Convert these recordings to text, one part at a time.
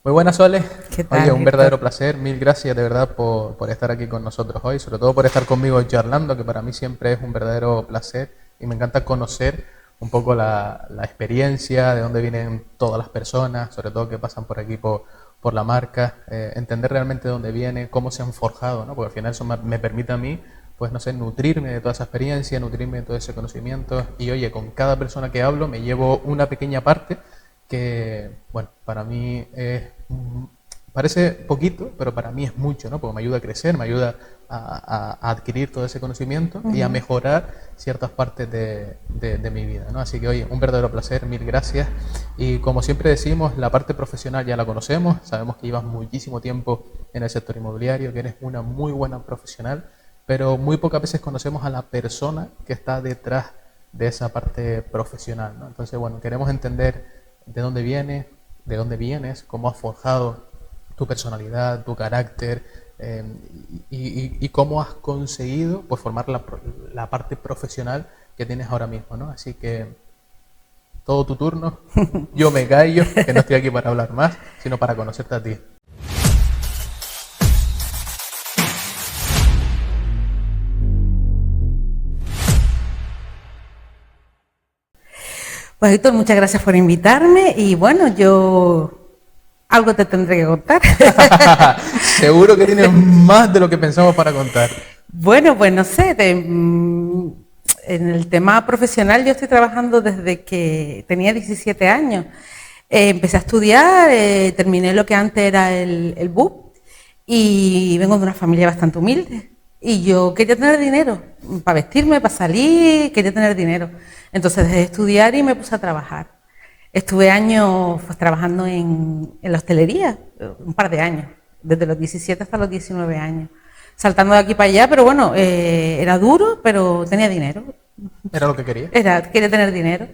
Muy buenas, Sole. ¿Qué Oye, tal, un Víctor? verdadero placer. Mil gracias de verdad por estar aquí con nosotros hoy, sobre todo por estar conmigo charlando, que para mí siempre es un verdadero placer y me encanta conocer un poco la experiencia, de dónde vienen todas las personas, sobre todo que pasan por aquí por la marca, entender realmente de dónde viene, cómo se han forjado, ¿no? Porque al final eso me permite a mí, pues no sé, nutrirme de toda esa experiencia, nutrirme de todo ese conocimiento y oye, con cada persona que hablo me llevo una pequeña parte que, bueno, para mí es, parece poquito, pero para mí es mucho, ¿no? Porque me ayuda a crecer, me ayuda a adquirir todo ese conocimiento y a Ujú. mejorar ciertas partes de mi vida, ¿no? Así que, oye, un verdadero placer, mil gracias. Y como siempre decimos, la parte profesional ya la conocemos, sabemos que llevas muchísimo tiempo en el sector inmobiliario, que eres una muy buena profesional, pero muy pocas veces conocemos a la persona que está detrás de esa parte profesional, ¿no? Entonces, bueno, queremos entender de dónde viene, de dónde vienes, cómo has forjado tu personalidad, tu carácter y cómo has conseguido pues, formar la parte profesional que tienes ahora mismo, ¿no? Así que todo tu turno, yo me callo, que no estoy aquí para hablar más, sino para conocerte a ti. Pues Víctor, muchas gracias por invitarme y bueno, yo algo te tendré que contar. Seguro que tienes más de lo que pensamos para contar. Bueno, pues no sé, en el tema profesional yo estoy trabajando desde que tenía 17 años. Empecé a estudiar, terminé lo que antes era el BUP y vengo de una familia bastante humilde. Y yo quería tener dinero para vestirme, para salir, quería tener dinero. Entonces dejé de estudiar y me puse a trabajar. Estuve años pues, trabajando en la hostelería, un par de años, desde los 17 hasta los 19 años, saltando de aquí para allá, pero bueno, era duro, pero tenía dinero. Era lo que quería. Quería tener dinero.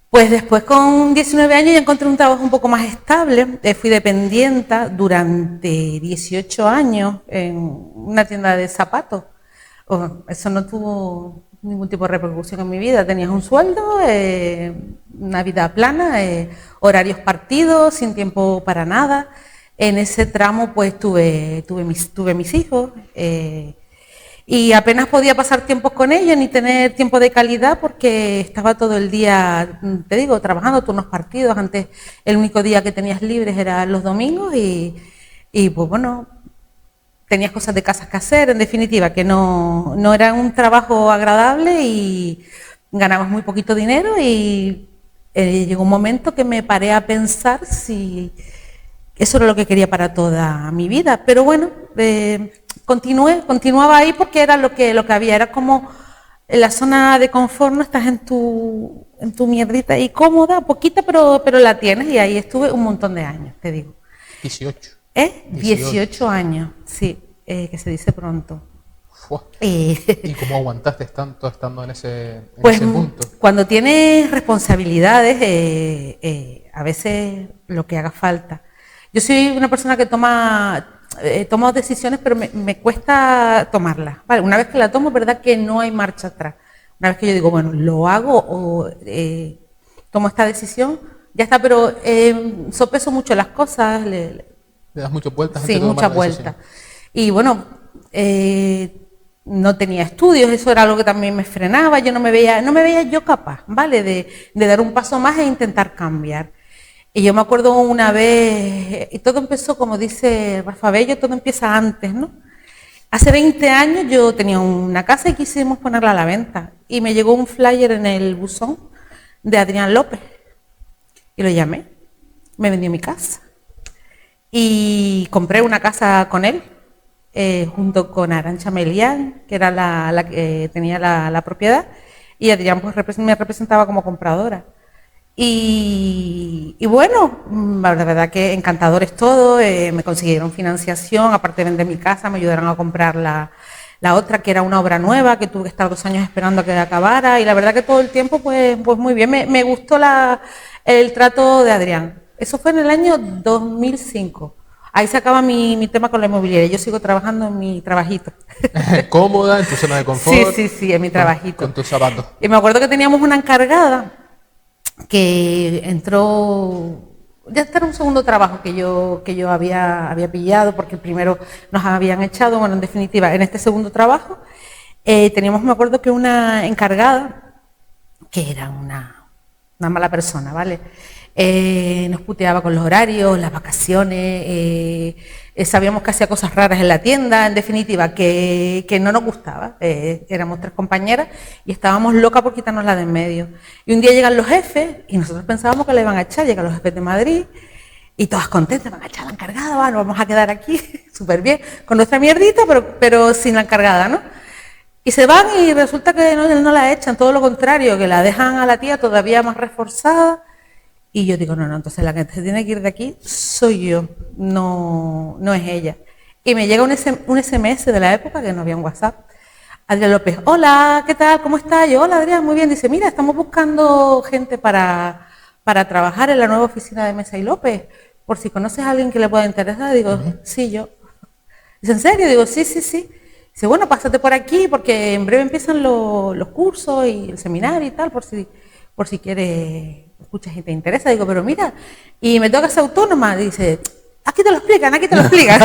Pues después con 19 años ya encontré un trabajo un poco más estable. Fui dependienta durante 18 años en una tienda de zapatos. Eso no tuvo ningún tipo de repercusión en mi vida. Tenías un sueldo, una vida plana, horarios partidos, sin tiempo para nada. En ese tramo pues tuve mis hijos. Y apenas podía pasar tiempos con ellos ni tener tiempo de calidad porque estaba todo el día, te digo, trabajando turnos partidos. Antes el único día que tenías libres era los domingos y pues bueno, tenías cosas de casa que hacer, en definitiva, que no era un trabajo agradable y ganabas muy poquito dinero y llegó un momento que me paré a pensar si eso era lo que quería para toda mi vida. Pero bueno, continuaba ahí porque era lo que había. Era como en la zona de confort, no estás en tu mierdita ahí cómoda, poquita, pero la tienes y ahí estuve un montón de años, te digo. 18. 18 18. años, sí, que se dice pronto. Fua. Eh, ¿Y cómo aguantaste tanto estando en pues ese punto? cuando tienes responsabilidades, a veces lo que haga falta. Yo soy una persona que tomo decisiones, pero me cuesta tomarlas. Vale, una vez que la tomo, es verdad que no hay marcha atrás. Una vez que yo digo, bueno, lo hago o tomo esta decisión, ya está, pero sopeso mucho las cosas, Le das muchas vueltas antes sí, de tomar muchas la decisión. vueltas. Y bueno, no tenía estudios, eso era algo que también me frenaba, yo no me veía yo capaz, ¿vale? De dar un paso más e intentar cambiar. Y yo me acuerdo una vez, y todo empezó, como dice Rafa Bello, todo empieza antes, ¿no? Hace 20 años yo tenía una casa y quisimos ponerla a la venta. Y me llegó un flyer en el buzón de Adrián López. Y lo llamé, me vendió mi casa. Y compré una casa con él, junto con Arantxa Melián, que era la que tenía la propiedad, y Adrián pues, me representaba como compradora. Y bueno, la verdad que encantadores todos, me consiguieron financiación, aparte de vender mi casa, me ayudaron a comprar la otra, que era una obra nueva, que tuve que estar 2 años esperando a que acabara, y la verdad que todo el tiempo, pues muy bien, me gustó el trato de Adrián. Eso fue en el año 2005. Ahí se acaba mi tema con la inmobiliaria, yo sigo trabajando en mi trabajito. Cómoda, en tu zona de Sí, confort, sí, sí, en mi trabajito. con tus zapatos. Y me acuerdo que teníamos una encargada que entró ya este era un segundo trabajo que yo había pillado, porque el primero nos habían echado. Bueno, en definitiva, en este segundo trabajo teníamos, me acuerdo que una encargada, que era una mala persona, ¿vale? Nos puteaba con los horarios, las vacaciones, sabíamos que hacía cosas raras en la tienda, en definitiva, que no nos gustaba. Éramos 3 compañeras y estábamos locas por quitarnos la de en medio. Y un día llegan los jefes y nosotros pensábamos que la iban a echar. Llegan los jefes de Madrid y todas contentas: van a echar la encargada, nos vamos a quedar aquí súper bien, con nuestra mierdita, pero sin la encargada, ¿no? Y se van y resulta que no la echan, todo lo contrario, que la dejan a la tía todavía más reforzada. Y yo digo, no, entonces la que se tiene que ir de aquí soy yo, no es ella. Y me llega un SMS de la época, que no había un WhatsApp. Adrián López: hola, ¿qué tal? ¿Cómo estás? Yo: hola, Adrián, muy bien. Dice: mira, estamos buscando gente para trabajar en la nueva oficina de Mesa y López, por si conoces a alguien que le pueda interesar. Digo: sí, yo. Dice: ¿en serio? Digo: sí. Dice: bueno, pásate por aquí porque en breve empiezan los cursos y el seminario y tal, por si quieres, escuchas y te interesa. Digo: pero mira, y me toca ser autónoma. Dice: aquí te lo explican.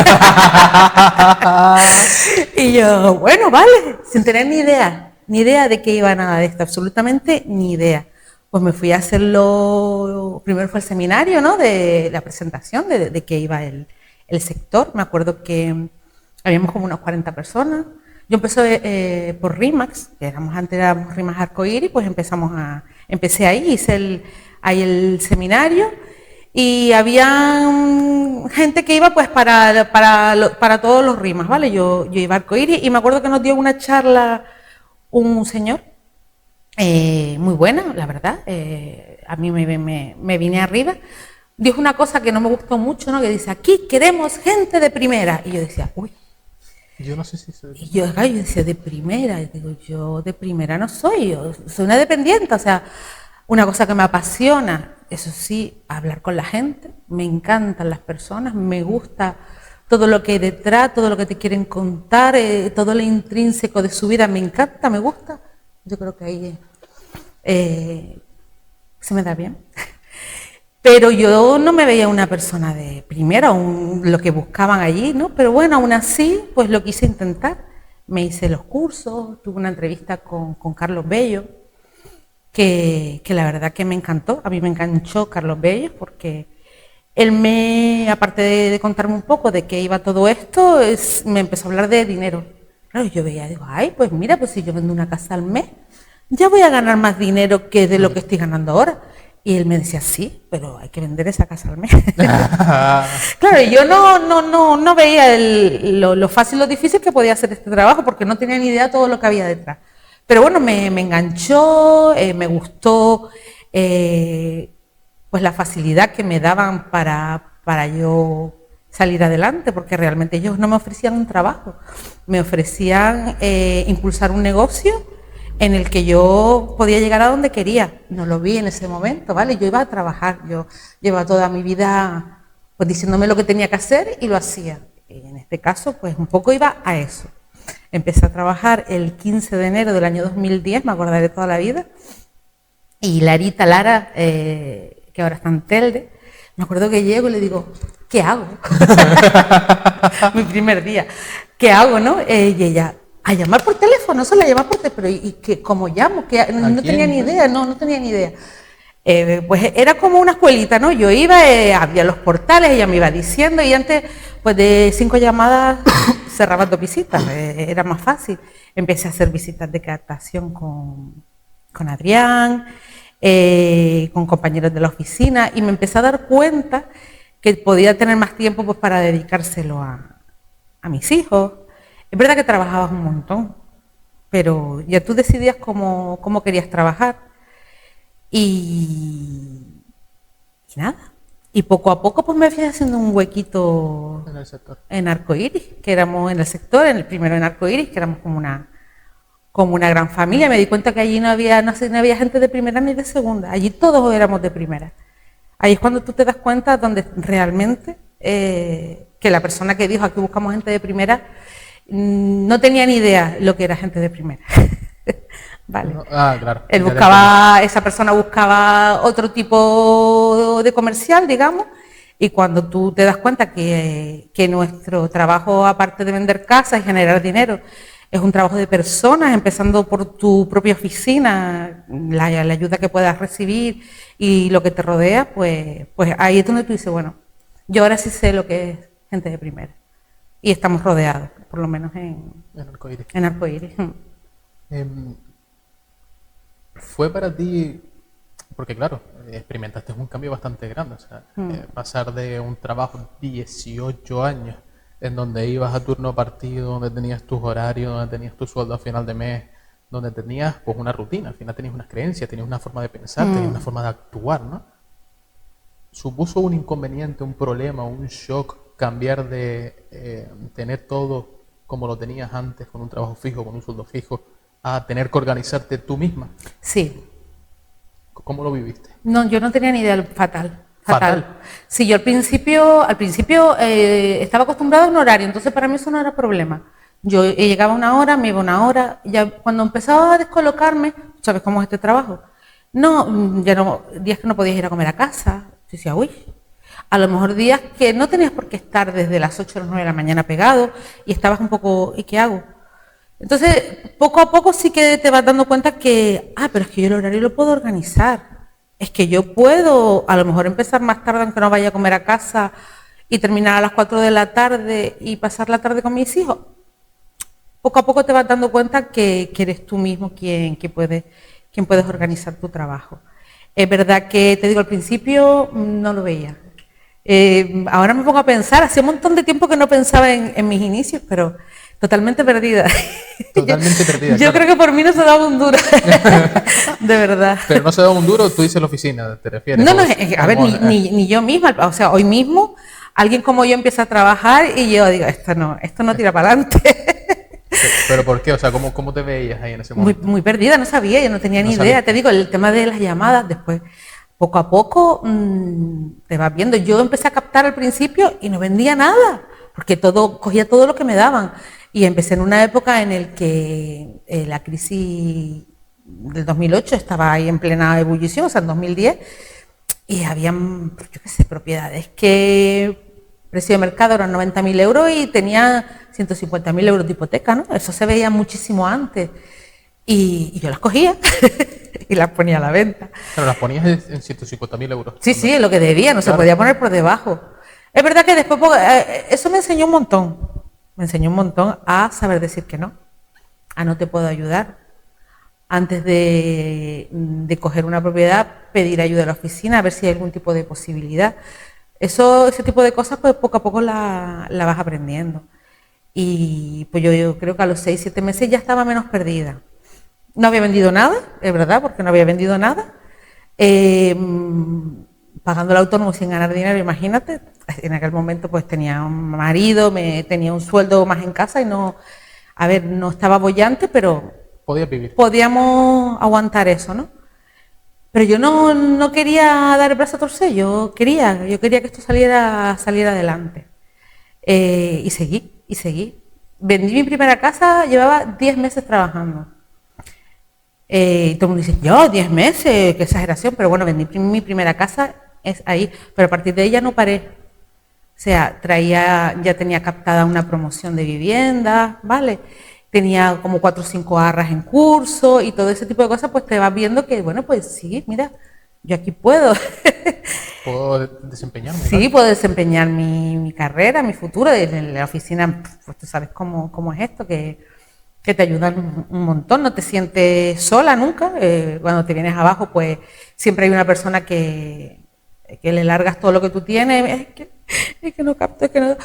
Y yo: bueno, vale, sin tener ni idea de qué iba nada de esto, absolutamente ni idea. Pues me fui a hacerlo, primero fue el seminario, ¿no?, de la presentación de qué iba el sector. Me acuerdo que habíamos como unas 40 personas. Yo empecé por RIMAX, que éramos RIMAX Arcoíris, pues empecé ahí, hice ahí el seminario, y había gente que iba pues para todos los RIMAX, ¿vale? Yo iba a Arcoíris, y me acuerdo que nos dio una charla un señor, muy buena, la verdad. A mí me vine arriba. Dijo una cosa que no me gustó mucho, ¿no?, que dice: aquí queremos gente de primera. Y yo decía: uy. Yo no sé si soy... Y yo decía: de primera. Y digo: yo de primera no soy, yo soy una dependiente. O sea, una cosa que me apasiona, eso sí, hablar con la gente. Me encantan las personas, me gusta todo lo que hay detrás, todo lo que te quieren contar, todo lo intrínseco de su vida, me encanta, me gusta. Yo creo que ahí se me da bien. Pero yo no me veía una persona de primera, lo que buscaban allí, ¿no? Pero bueno, aún así, pues lo quise intentar. Me hice los cursos, tuve una entrevista con Carlos Bello, que la verdad que me encantó. A mí me enganchó Carlos Bello, porque él aparte de contarme un poco de qué iba todo esto, me empezó a hablar de dinero. Claro, yo veía, digo: ay, pues mira, pues si yo vendo una casa al mes, ya voy a ganar más dinero que de lo que estoy ganando ahora. Y él me decía: sí, pero hay que vender esa casa al mes. Claro, y yo no veía lo fácil, lo difícil que podía hacer este trabajo, porque no tenía ni idea de todo lo que había detrás. Pero bueno, me enganchó, me gustó pues la facilidad que me daban para yo salir adelante, porque realmente ellos no me ofrecían un trabajo, me ofrecían impulsar un negocio en el que yo podía llegar a donde quería. No lo vi en ese momento, ¿vale? Yo iba a trabajar, yo llevaba toda mi vida pues diciéndome lo que tenía que hacer y lo hacía. Y en este caso, pues un poco iba a eso. Empecé a trabajar el 15 de enero del año 2010, me acordaré toda la vida, y Larita Lara, que ahora está en Telde, me acuerdo que llego y le digo: ¿qué hago? Mi primer día, ¿qué hago, no? Y ella: a llamar por teléfono, solo a llamar por teléfono. Pero ¿y cómo llamo? No tenía ni idea, no tenía ni idea. Pues era como una escuelita, ¿no? Yo iba, abría los portales, ella me iba diciendo, y antes, pues de 5 llamadas cerraba 2 visitas, era más fácil. Empecé a hacer visitas de captación con Adrián, con compañeros de la oficina, y me empecé a dar cuenta que podía tener más tiempo pues para dedicárselo a mis hijos. Es verdad que trabajabas un montón, pero ya tú decidías cómo querías trabajar. Y nada. Y poco a poco pues me fui haciendo un huequito En el sector. en Arcoíris, que éramos en el sector, primero en Arcoíris, que éramos como una gran familia. Me di cuenta que allí no había gente de primera ni de segunda, allí todos éramos de primera. Ahí es cuando tú te das cuenta donde realmente que la persona que dijo: aquí buscamos gente de primera, no tenía ni idea lo que era gente de primera. ¿vale? Claro. Esa persona buscaba otro tipo de comercial, digamos, y cuando tú te das cuenta que nuestro trabajo, aparte de vender casas y generar dinero, es un trabajo de personas, empezando por tu propia oficina, la ayuda que puedas recibir y lo que te rodea, pues ahí es donde tú dices, bueno, yo ahora sí sé lo que es gente de primera. Y estamos rodeados, por lo menos en Arcoíris. En Arcoíris. Fue para ti, porque claro, experimentaste un cambio bastante grande, o sea, pasar de un trabajo 18 años en donde ibas a turno partido, donde tenías tus horarios, donde tenías tu sueldo a final de mes, donde tenías pues una rutina, al final tenías unas creencias, tenías una forma de pensar, tenías una forma de actuar, ¿no? ¿Supuso un inconveniente, un problema, un shock cambiar de tener todo como lo tenías antes, con un trabajo fijo, con un sueldo fijo, a tener que organizarte tú misma? Sí. ¿Cómo lo viviste? No, yo no tenía ni idea, fatal. ¿Fatal? Sí, yo al principio estaba acostumbrada a un horario, entonces para mí eso no era problema. Yo llegaba una hora, me iba una hora, ya cuando empezaba a descolocarme, ¿sabes cómo es este trabajo? No, ya no, días que no podías ir a comer a casa, yo decía, uy, a lo mejor días que no tenías por qué estar desde las 8 a las 9 de la mañana pegado y estabas un poco, ¿y qué hago? Entonces, poco a poco sí que te vas dando cuenta que, pero es que yo el horario lo puedo organizar. Es que yo puedo a lo mejor empezar más tarde aunque no vaya a comer a casa y terminar a las 4 de la tarde y pasar la tarde con mis hijos. Poco a poco te vas dando cuenta que eres tú mismo quien puedes organizar tu trabajo. Es verdad que, te digo, al principio no lo veía. Ahora me pongo a pensar, hace un montón de tiempo que no pensaba en mis inicios, pero totalmente perdida. Totalmente perdida. Yo creo que por mí no se daba un duro. De verdad. Pero no se daba un duro, tú dices en la oficina, ¿te refieres? No, a ver, ni yo misma. O sea, hoy mismo alguien como yo empieza a trabajar y yo digo, esto no tira para adelante. ¿Pero por qué? O sea, ¿cómo te veías ahí en ese momento? Muy perdida, no sabía, yo no tenía ni idea. Te digo, el tema de las llamadas, después, poco a poco, te vas viendo. Yo empecé a captar al principio y no vendía nada, porque cogía todo lo que me daban. Y empecé en una época en la que la crisis del 2008 estaba ahí en plena ebullición, o sea, en 2010, y habían, yo qué sé, propiedades que precio de mercado eran 90.000 euros y tenía 150.000 euros de hipoteca, ¿no? Eso se veía muchísimo antes. Y yo las cogía y las ponía a la venta. Pero las ponías en 150.000 euros. Sí, lo que debía, no se podía poner por debajo. Es verdad que después, eso me enseñó un montón. Me enseñó un montón a saber decir que no, a no te puedo ayudar. Antes de coger una propiedad, pedir ayuda a la oficina, a ver si hay algún tipo de posibilidad. Ese tipo de cosas, pues poco a poco la vas aprendiendo. Y pues yo creo que a los 6-7 meses ya estaba menos perdida. No había vendido nada, es verdad, porque no había vendido nada. Pagando el autónomo sin ganar dinero, imagínate. En aquel momento pues tenía un marido, tenía un sueldo más en casa y no estaba boyante, pero podías vivir. Podíamos aguantar eso, ¿no? Pero yo no quería dar el brazo a torcer, yo quería que esto saliera adelante. Y seguí. Vendí mi primera casa, llevaba 10 meses trabajando. Y todo el mundo dice, yo, 10 meses, qué exageración, pero bueno, vendí mi primera casa, es ahí, pero a partir de ella no paré. O sea, ya tenía captada una promoción de vivienda, ¿vale? Tenía como 4 o 5 arras en curso y todo ese tipo de cosas, pues te vas viendo que, bueno, pues sí, mira, yo aquí puedo. ¿Puedo desempeñarme? Sí, ¿verdad? Puedo desempeñar mi carrera, mi futuro. En la oficina, pues tú sabes cómo es esto, que te ayudan un montón, no te sientes sola nunca. Cuando te vienes abajo, pues siempre hay una persona que le largas todo lo que tú tienes. Es que no capto, es que no...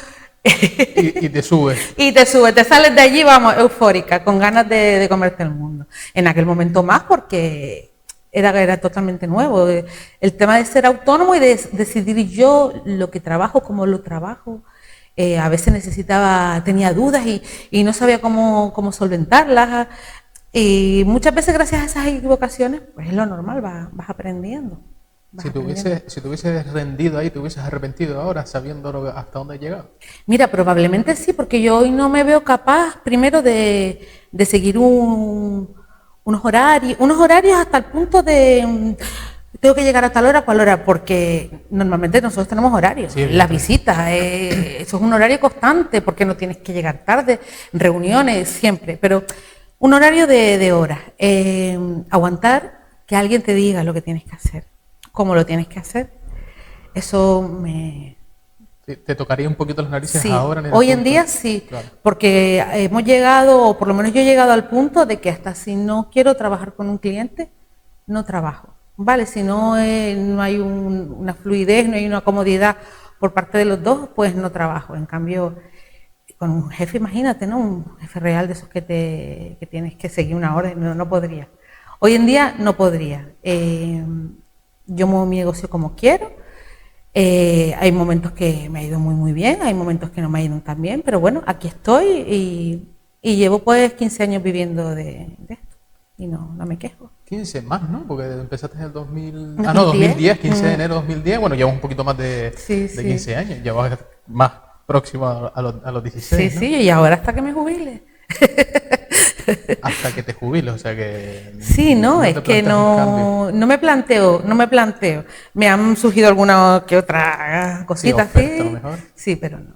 y te subes. Y te subes, te sales de allí, vamos, eufórica, con ganas de comerte el mundo. En aquel momento más, porque era totalmente nuevo. El tema de ser autónomo y de decidir yo lo que trabajo, cómo lo trabajo. A veces tenía dudas y no sabía cómo solventarlas. Y muchas veces gracias a esas equivocaciones, pues es lo normal, vas aprendiendo. Si te hubieses rendido ahí, te hubieses arrepentido ahora, sabiendo hasta dónde has llegado. Mira, probablemente sí, porque yo hoy no me veo capaz, primero, de seguir un unos horarios hasta el punto de tengo que llegar a tal hora, ¿cuál hora? Porque normalmente nosotros tenemos horarios, Sí, las visitas, eso es un horario constante, porque no tienes que llegar tarde, reuniones, siempre, pero un horario de horas. Aguantar que alguien te diga lo que tienes que hacer, cómo lo tienes que hacer, eso me... ¿Te tocaría un poquito las narices Sí, ahora? hoy en día sí, Claro. porque hemos llegado, o por lo menos yo he llegado al punto de que hasta si no quiero trabajar con un cliente, no trabajo, ¿vale? Si no, no hay una fluidez, no hay una comodidad por parte de los dos, pues no trabajo. En cambio, con un jefe, imagínate, ¿no? Un jefe real de esos que tienes que seguir una orden, no podría. Hoy en día no podría. Yo muevo mi negocio como quiero. Hay momentos que me ha ido muy bien, hay momentos que no me ha ido tan bien, pero bueno, aquí estoy y llevo pues 15 años viviendo de esto y no me quejo. 15 más, ¿no? Porque empezaste en el 2000... 2010. 15 de enero de 2010. Bueno, llevas un poquito más de 15 años, ya vas más próximo a los 16, Sí, ¿no? sí, y ahora hasta que me jubile. Hasta que te jubiles, o sea que... Sí, no, es que no me planteo. Me han surgido alguna que otra cosita Sí, oferta, a lo así. mejor. Sí, pero no.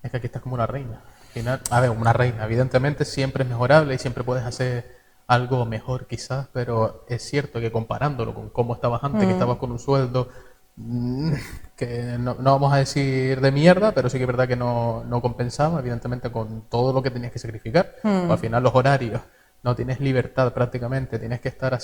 Es que aquí estás como una reina. Al final, a ver, una reina, evidentemente siempre es mejorable y siempre puedes hacer algo mejor quizás, pero es cierto que comparándolo con cómo estabas antes, que estabas con un sueldo que no vamos a decir de mierda, pero sí que es verdad que no compensaba, evidentemente, con todo lo que tenías que sacrificar. Al final los horarios, no tienes libertad prácticamente, tienes que estar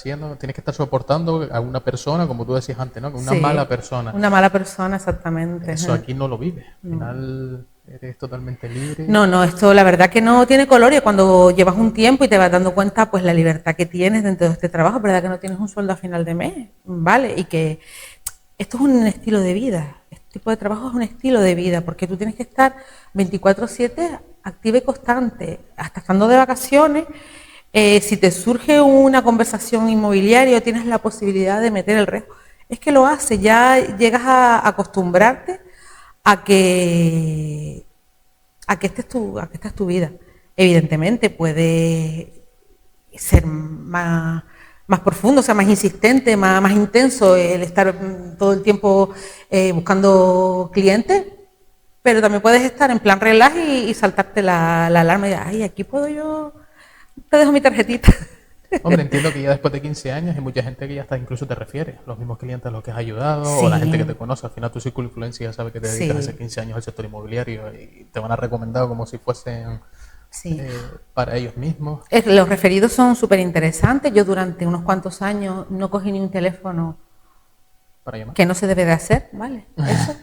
soportando a una persona, como tú decías antes, ¿no? Una Sí, mala persona. una mala persona, exactamente. Eso aquí no lo vives. Al final eres totalmente libre. No, esto la verdad que no tiene color y cuando llevas un tiempo y te vas dando cuenta pues la libertad que tienes dentro de este trabajo, verdad que no tienes un sueldo a final de mes, ¿vale? Y que esto es un estilo de vida, este tipo de trabajo es un estilo de vida, porque tú tienes que estar 24/7 activa y constante, hasta estando de vacaciones. Si te surge una conversación inmobiliaria o tienes la posibilidad de meter el riesgo, es que lo haces, ya llegas a acostumbrarte a que esta es tu vida. Evidentemente puede ser más profundo, o sea, más insistente, más intenso el estar todo el tiempo buscando clientes, pero también puedes estar en plan relax y saltarte la alarma y decir, ay, aquí puedo yo, te dejo mi tarjetita. Hombre, entiendo que ya después de 15 años hay mucha gente que ya hasta incluso te refiere, los mismos clientes a los que has ayudado, Sí. o la gente que te conoce. Al final tu círculo de influencia ya sabe que te dedicas Sí. hace 15 años al sector inmobiliario y te van a recomendar como si fuesen Sí. para ellos mismos. Los referidos son súper interesantes. Yo durante unos cuantos años no cogí ni un teléfono Para llamar. que no se debe de hacer, ¿vale? Eso.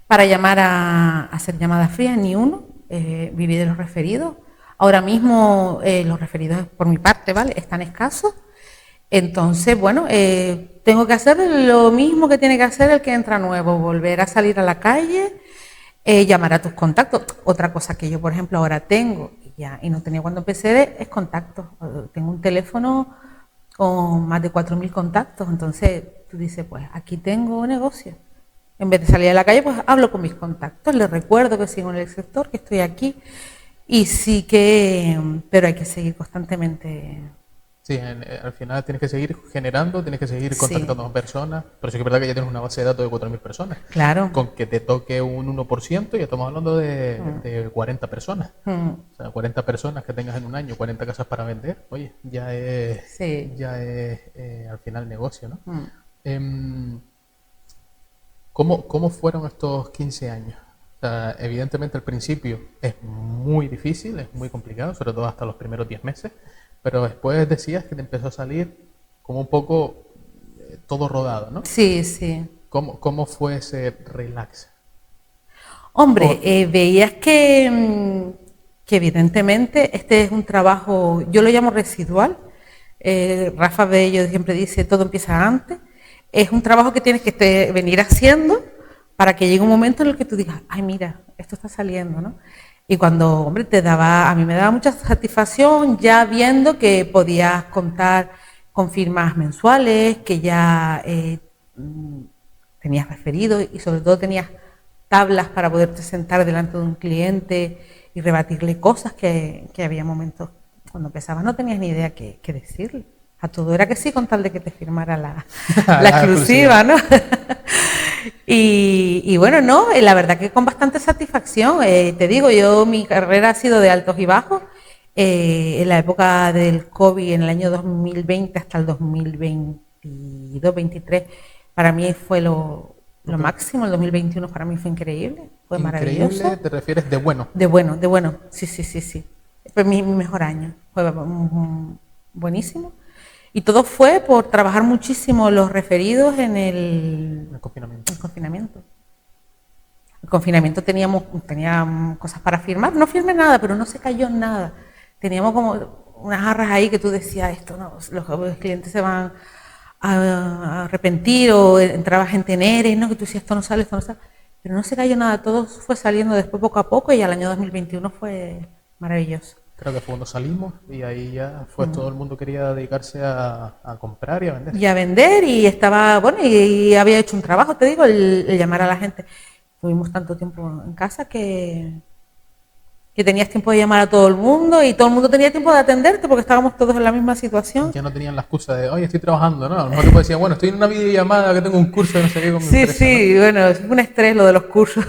Para llamar a hacer llamadas frías, ni uno. Viví de los referidos. Ahora mismo los referidos por mi parte, ¿vale? Están escasos. Entonces, bueno, tengo que hacer lo mismo que tiene que hacer el que entra nuevo, volver a salir a la calle, llamar a tus contactos. Otra cosa que yo, por ejemplo, ahora tengo y no tenía cuando empecé es contactos. Tengo un teléfono con más de 4.000 contactos, entonces tú dices, pues aquí tengo negocio. En vez de salir a la calle, pues hablo con mis contactos, les recuerdo que sigo en el sector, que estoy aquí y sí que, pero hay que seguir constantemente. Sí, al final tienes que seguir generando, tienes que seguir Sí. contactando a personas, pero sí que es verdad que ya tienes una base de datos de 4.000 personas. Claro. Con que te toque un 1%, ya estamos hablando de 40 personas. O sea, 40 personas que tengas en un año, 40 casas para vender, oye, ya es Sí. al final negocio, ¿no? ¿Cómo fueron estos 15 años? O sea, evidentemente al principio es muy difícil, es muy complicado, sobre todo hasta los primeros 10 meses, pero después decías que te empezó a salir como un poco todo rodado, ¿no? Sí, sí. ¿Cómo fue ese relax? Hombre, veías que evidentemente este es un trabajo, yo lo llamo residual. Rafa Bello siempre dice, todo empieza antes. Es un trabajo que tienes que venir haciendo para que llegue un momento en el que tú digas, ay, mira, esto está saliendo, ¿no? Y cuando, hombre, a mí me daba mucha satisfacción ya viendo que podías contar con firmas mensuales, que ya tenías referidos y sobre todo tenías tablas para poderte sentar delante de un cliente y rebatirle cosas que había momentos Cuando empezabas no tenías ni idea qué decirle. A todo era que sí, con tal de que te firmara la La exclusiva, ¿no? Y bueno, no, la verdad que con bastante satisfacción. Te digo, mi carrera ha sido de altos y bajos. En la época del COVID, en el año 2020 hasta el 2022-23, para mí fue lo máximo. El 2021 para mí fue increíble, fue maravilloso. ¿Increíble te refieres de bueno? De bueno, sí. Fue mi mejor año, fue buenísimo. Y todo fue por trabajar muchísimo los referidos en el confinamiento. El confinamiento teníamos cosas para firmar, no firmé nada, pero no se cayó nada. Teníamos como unas jarras ahí que tú decías, esto no, los clientes se van a arrepentir, o entraba gente en ERE, ¿no? Que tú decías, esto no sale, pero no se cayó nada, todo fue saliendo después poco a poco y al año 2021 fue maravilloso. Creo que fue cuando salimos y ahí ya fue todo el mundo quería dedicarse a comprar y a vender. Y a vender, y estaba, bueno, y había hecho un trabajo, te digo, el llamar a la gente. Tuvimos tanto tiempo en casa que tenías tiempo de llamar a todo el mundo y todo el mundo tenía tiempo de atenderte porque estábamos todos en la misma situación. Ya no tenían la excusa de, oye, estoy trabajando, ¿no? A lo mejor te decían, bueno, estoy en una videollamada, que tengo un curso, no sé qué. Con mi empresa, ¿no? Bueno, es un estrés lo de los cursos.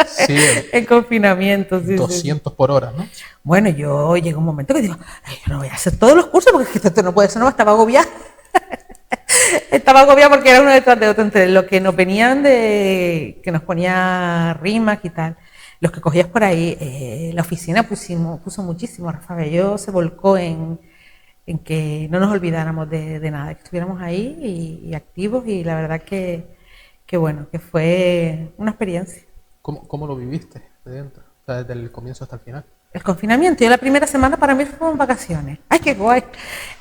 Sí, en confinamiento. 200 por hora, ¿no? Bueno, yo llegó un momento que digo, ay, yo no voy a hacer todos los cursos porque esto no puede ser, no, estaba agobiada. Estaba agobiada porque era uno detrás de otro, entre lo que nos venían que nos ponía rimas y tal. Los que cogías por ahí, la oficina puso muchísimo. Rafa Belló se volcó en que no nos olvidáramos de nada, que estuviéramos ahí y activos, y la verdad que bueno, que fue una experiencia. ¿Cómo lo viviste de dentro? O sea, desde el comienzo hasta el final. El confinamiento, yo la primera semana para mí fueron vacaciones. ¡Ay, qué guay!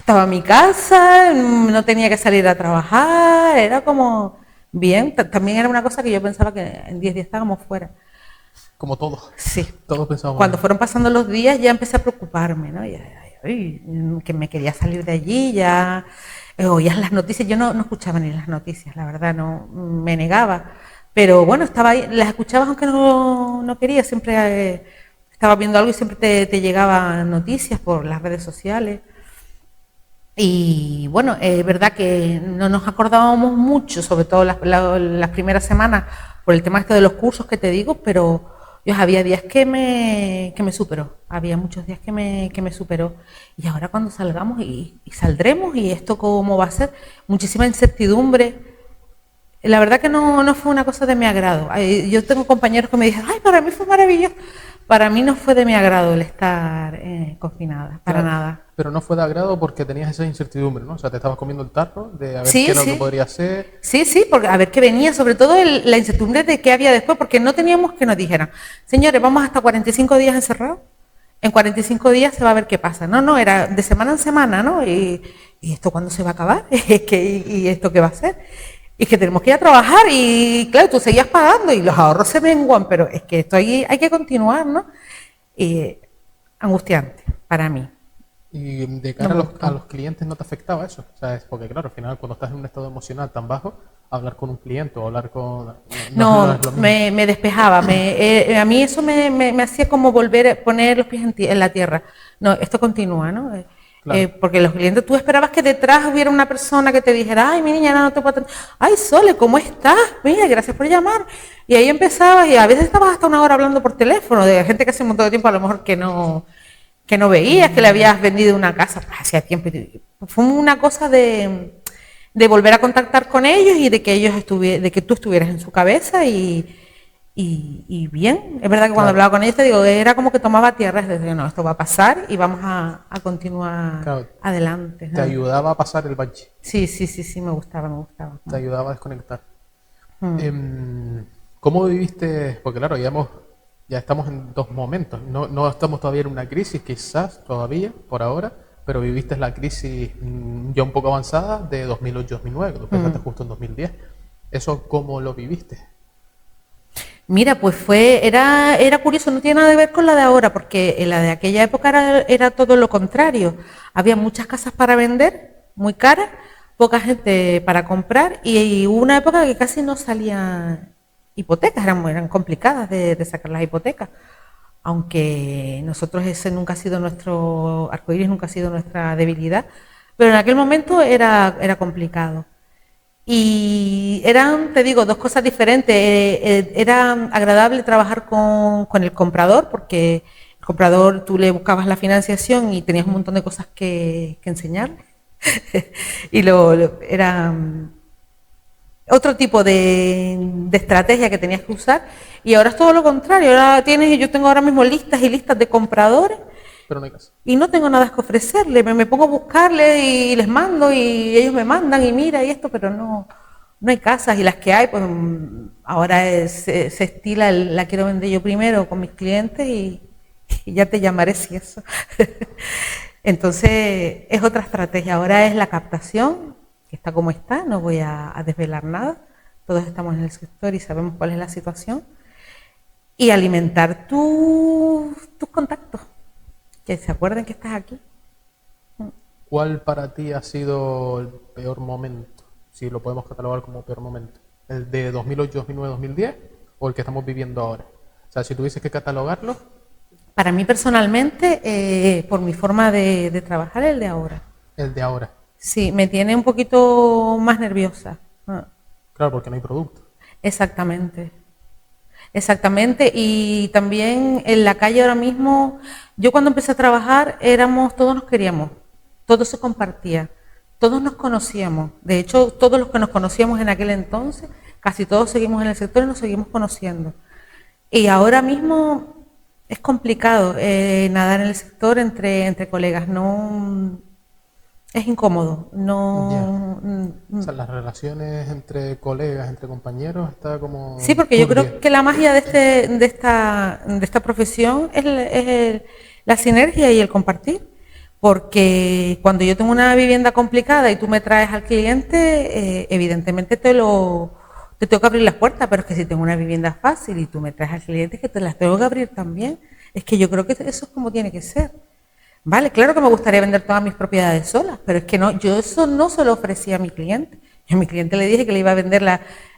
Estaba en mi casa, no tenía que salir a trabajar, era como bien. También era una cosa que yo pensaba que en 10 días estábamos fuera. Como todos. Sí. Todos pensábamos. Cuando fueron pasando los días ya empecé a preocuparme, ¿no? Que me quería salir de allí, ya oías las noticias. Yo no escuchaba ni las noticias, la verdad, no me negaba. Pero bueno, estaba ahí, las escuchabas aunque no quería, siempre estaba viendo algo y siempre te llegaban noticias por las redes sociales. Y bueno, es verdad que no nos acordábamos mucho, sobre todo las primeras semanas, por el tema este de los cursos que te digo, pero había días que me superó, había muchos días que me superó. Y ahora cuando salgamos y saldremos, y esto cómo va a ser, muchísima incertidumbre. La verdad que no fue una cosa de mi agrado. Yo tengo compañeros que me dicen, ay, para mí fue maravilloso. Para mí no fue de mi agrado el estar confinada, para nada. Pero no fue de agrado porque tenías esa incertidumbre, ¿no? O sea, te estabas comiendo el tarro de a ver qué es lo que podría ser. Sí, porque a ver qué venía, sobre todo la incertidumbre de qué había después, porque no teníamos que nos dijeran, señores, vamos hasta 45 días encerrados, en 45 días se va a ver qué pasa. No, era de semana en semana, ¿no? ¿Y esto cuándo se va a acabar? ¿Y esto qué va a ser? Y que tenemos que ir a trabajar, y claro, tú seguías pagando y los ahorros se menguan, pero es que esto hay que continuar, ¿no? Angustiante para mí. ¿Y de cara a los clientes no te afectaba eso? O sea, porque claro, al final cuando estás en un estado emocional tan bajo, hablar con un cliente o hablar con... No, me despejaba. A mí eso me hacía como volver a poner los pies en la tierra. No, esto continúa, ¿no? Claro. Porque los clientes, tú esperabas que detrás hubiera una persona que te dijera, ay, mi niña, no te puedo atender. Ay, Sole, ¿cómo estás? Mira, gracias por llamar. Y ahí empezabas, y a veces estabas hasta una hora hablando por teléfono, de gente que hace un montón de tiempo a lo mejor que no veías, que le habías vendido una casa, pues hacía tiempo. Fue una cosa de volver a contactar con ellos y de que ellos de que tú estuvieras en su cabeza y bien. Es verdad que cuando hablaba con ellos, te digo, era como que tomaba tierra, es decir, no, esto va a pasar y vamos a continuar adelante. ¿Te ayudaba a pasar el bache? Sí, me gustaba. Te ayudaba a desconectar. ¿Cómo viviste? Porque claro, ya estamos en dos momentos. No estamos todavía en una crisis, quizás todavía, por ahora, pero viviste la crisis ya un poco avanzada de 2008-2009, que tú empezaste justo en 2010. ¿Eso cómo lo viviste? Mira, pues era curioso, no tiene nada que ver con la de ahora, porque en la de aquella época era todo lo contrario. Había muchas casas para vender, muy caras, poca gente para comprar, y hubo una época que casi no salían hipotecas, eran complicadas de sacar las hipotecas. aunque nosotros ese nunca ha sido nuestro, arcoíris nunca ha sido nuestra debilidad, pero en aquel momento era complicado. Y eran, te digo, dos cosas diferentes. Era agradable trabajar con el comprador, porque el comprador tú le buscabas la financiación y tenías un montón de cosas que enseñarle. Y era otro tipo de estrategia que tenías que usar. Y ahora es todo lo contrario. Yo tengo ahora mismo listas y listas de compradores. Pero no hay caso. Y no tengo nada que ofrecerle, me pongo a buscarle y les mando y ellos me mandan y mira y esto, pero no hay casas y las que hay, pues ahora se estila la quiero vender yo primero con mis clientes y ya te llamaré si eso. Entonces es otra estrategia, ahora es la captación, que está como está, no voy a desvelar nada, todos estamos en el sector y sabemos cuál es la situación, y alimentar tus contactos. Que se acuerden que estás aquí. ¿Cuál para ti ha sido el peor momento? Si lo podemos catalogar como peor momento. ¿El de 2008, 2009, 2010 o el que estamos viviendo ahora? O sea, si tuvieses que catalogarlo. Para mí personalmente, por mi forma de trabajar, el de ahora. El de ahora. Sí, me tiene un poquito más nerviosa. Claro, porque no hay producto. Exactamente. Exactamente, y también en la calle ahora mismo, yo cuando empecé a trabajar todos nos queríamos, todo se compartía, todos nos conocíamos, de hecho todos los que nos conocíamos en aquel entonces, casi todos seguimos en el sector y nos seguimos conociendo. Y ahora mismo es complicado nadar en el sector entre colegas, no es incómodo, no. O sea, las relaciones entre colegas, entre compañeros, está como. Sí, porque yo creo que la magia de esta profesión es la sinergia y el compartir. Porque cuando yo tengo una vivienda complicada y tú me traes al cliente, evidentemente te tengo que abrir las puertas, pero es que si tengo una vivienda fácil y tú me traes al cliente, es que te las tengo que abrir también. Es que yo creo que eso es como tiene que ser. Vale, claro que me gustaría vender todas mis propiedades solas, pero es que no, yo eso no se lo ofrecía a mi cliente. Yo a mi cliente le dije que le iba a vender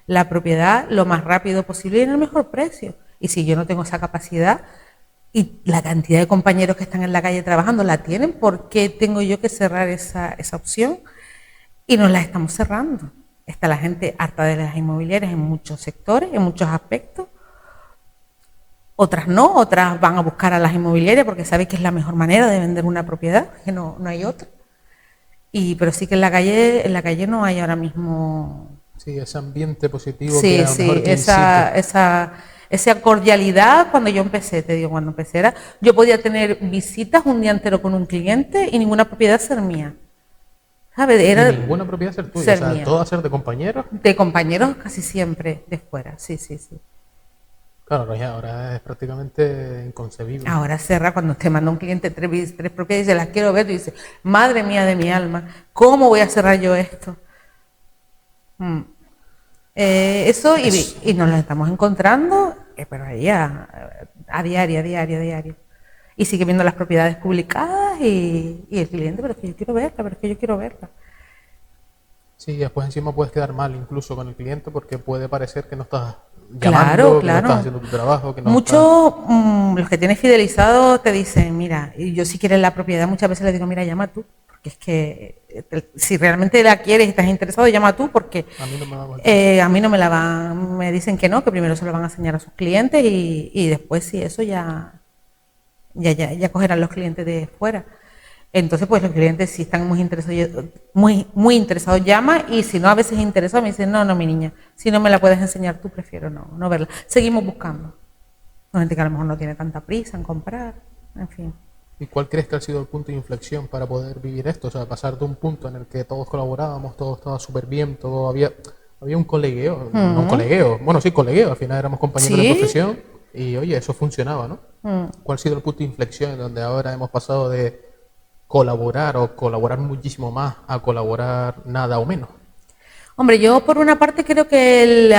la propiedad lo más rápido posible y en el mejor precio. Y si yo no tengo esa capacidad y la cantidad de compañeros que están en la calle trabajando la tienen, ¿por qué tengo yo que cerrar esa opción? Y nos la estamos cerrando. Está la gente harta de las inmobiliarias en muchos sectores, en muchos aspectos. Otras no, otras van a buscar a las inmobiliarias porque saben que es la mejor manera de vender una propiedad, que no hay otra. Pero sí que en la calle no hay ahora mismo. Sí, ese ambiente positivo sí, que a lo mejor que esa cordialidad cuando yo empecé, te digo, cuando empecé yo podía tener visitas un día entero con un cliente y ninguna propiedad ser mía. ¿Sabes? Ninguna propiedad ser tuya, o sea, mía. todas ser de compañeros. De compañeros casi siempre de fuera, sí. Claro, ahora es prácticamente inconcebible. Ahora cerra cuando te manda un cliente tres propiedades y dice, las quiero ver, y dices, madre mía de mi alma, ¿cómo voy a cerrar yo esto? Eso. Y nos lo estamos encontrando, pero ahí a diario. Y sigue viendo las propiedades publicadas y el cliente, pero es que yo quiero verla. Sí, después encima puedes quedar mal incluso con el cliente porque puede parecer que no estás llamando, que no estás haciendo tu trabajo. Muchos, los que tienes fidelizados te dicen, mira, y yo si quieres la propiedad muchas veces les digo, mira, llama tú, porque es que si realmente la quieres y estás interesado, llama tú, porque a mí no me va a contar. A mí no me la van, me dicen que no, que primero se lo van a enseñar a sus clientes y después sí, eso ya cogerán los clientes de fuera. Entonces, pues los clientes si están muy interesados llama y si no a veces interesados me dicen, no, mi niña, si no me la puedes enseñar tú, prefiero no verla. Seguimos buscando. Hay gente que a lo mejor no tiene tanta prisa en comprar, en fin. ¿Y cuál crees que ha sido el punto de inflexión para poder vivir esto? O sea, pasar de un punto en el que todos colaborábamos, todo estaba súper bien, todo había un colegueo, no un colegueo, bueno, sí, colegueo, al final éramos compañeros de profesión y oye, eso funcionaba, ¿no? ¿Cuál ha sido el punto de inflexión en donde ahora hemos pasado de colaborar o colaborar muchísimo más a colaborar nada o menos? Hombre, yo por una parte creo que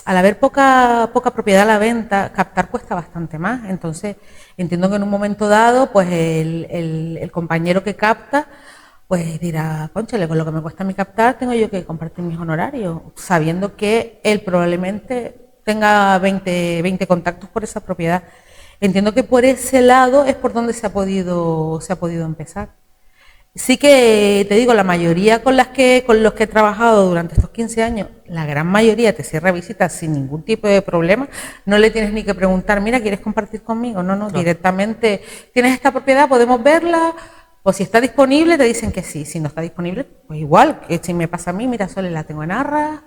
al haber poca propiedad a la venta, captar cuesta bastante más. Entonces, entiendo que en un momento dado, pues el compañero que capta, pues dirá, cónchale, con lo que me cuesta a mí captar, tengo yo que compartir mis honorarios, sabiendo que él probablemente tenga 20 contactos por esa propiedad. Entiendo que por ese lado es por donde se ha podido empezar. Sí que te digo, la mayoría con los que he trabajado durante estos 15 años, la gran mayoría te cierra visitas sin ningún tipo de problema. No le tienes ni que preguntar, mira, ¿quieres compartir conmigo? No, claro. Directamente, ¿tienes esta propiedad? ¿Podemos verla? O si está disponible, te dicen que sí. Si no está disponible, pues igual, que si me pasa a mí, mira, Sole, la tengo en arras,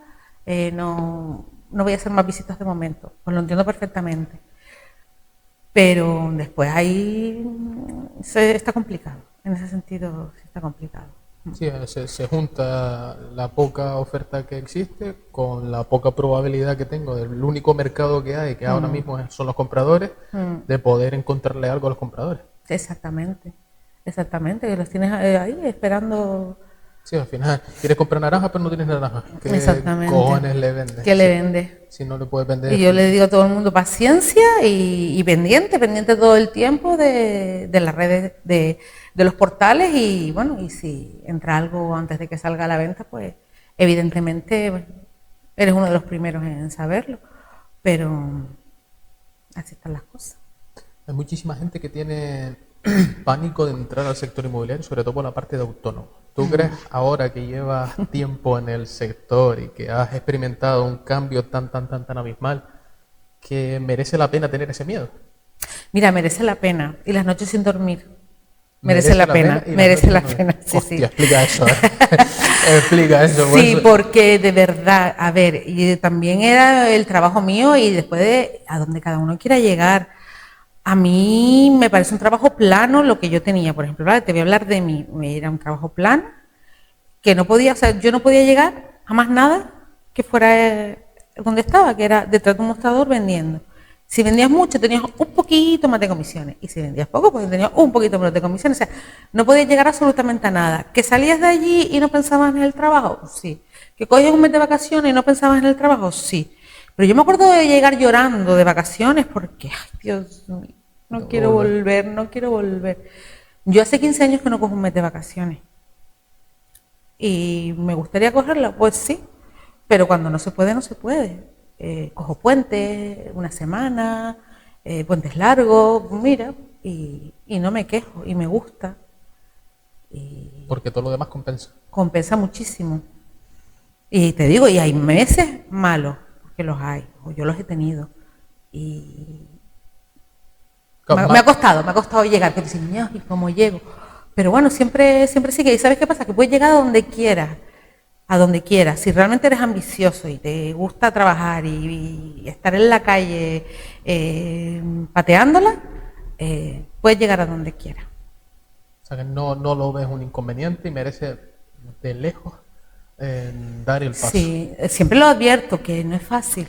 no voy a hacer más visitas de momento. Pues lo entiendo perfectamente. Pero después ahí está complicado. En ese sentido, sí está complicado. Sí, se junta la poca oferta que existe con la poca probabilidad que tengo del único mercado que hay, que ahora mismo son los compradores, de poder encontrarle algo a los compradores. Exactamente, que los tienes ahí esperando. Sí, al final quieres comprar naranja, pero no tienes naranja. ¿Qué cojones le vendes? ¿Qué le vendes? Si no le puedes vender. Y yo le digo a todo el mundo paciencia y pendiente todo el tiempo de las redes, de los portales, y bueno, y si entra algo antes de que salga a la venta, pues evidentemente eres uno de los primeros en saberlo, pero así están las cosas. Hay muchísima gente que tiene pánico de entrar al sector inmobiliario, sobre todo por la parte de autónomo. ¿Tú crees, ahora que llevas tiempo en el sector y que has experimentado un cambio tan abismal, que merece la pena tener ese miedo? Mira, merece la pena. Y las noches sin dormir. Merece la pena. Sí, Hostia, sí. Explica eso. Explica eso. Sí, porque de verdad, a ver, y también era el trabajo mío y después de a donde cada uno quiera llegar. A mí me parece un trabajo plano lo que yo tenía, por ejemplo, ¿vale? Te voy a hablar de mí, era un trabajo plano, que no podía, o sea, yo no podía llegar a más nada que fuera donde estaba, que era detrás de un mostrador vendiendo. Si vendías mucho, tenías un poquito más de comisiones, y si vendías poco, pues tenías un poquito menos de comisiones, o sea, no podías llegar absolutamente a nada. ¿Que salías de allí y no pensabas en el trabajo? Sí. ¿Que cogías un mes de vacaciones y no pensabas en el trabajo? Sí. Pero yo me acuerdo de llegar llorando de vacaciones porque, ay, Dios mío, no quiero volver. Yo hace 15 años que no cojo un mes de vacaciones. ¿Y me gustaría cogerla? Pues sí, pero cuando no se puede, no se puede. Cojo puentes, una semana, puentes largos, mira, y no me quejo, y me gusta. Porque todo lo demás compensa. Compensa muchísimo. Y te digo, y hay meses malos, que los hay, o yo los he tenido, y me ha costado llegar, que dicen, ¿y cómo llego? Pero bueno, siempre sigue. ¿Y sabes qué pasa? Que puedes llegar a donde quieras, si realmente eres ambicioso y te gusta trabajar y estar en la calle pateándola, puedes llegar a donde quieras. O sea que no lo ves un inconveniente y merece de lejos dar el paso. Sí, siempre lo advierto, que no es fácil.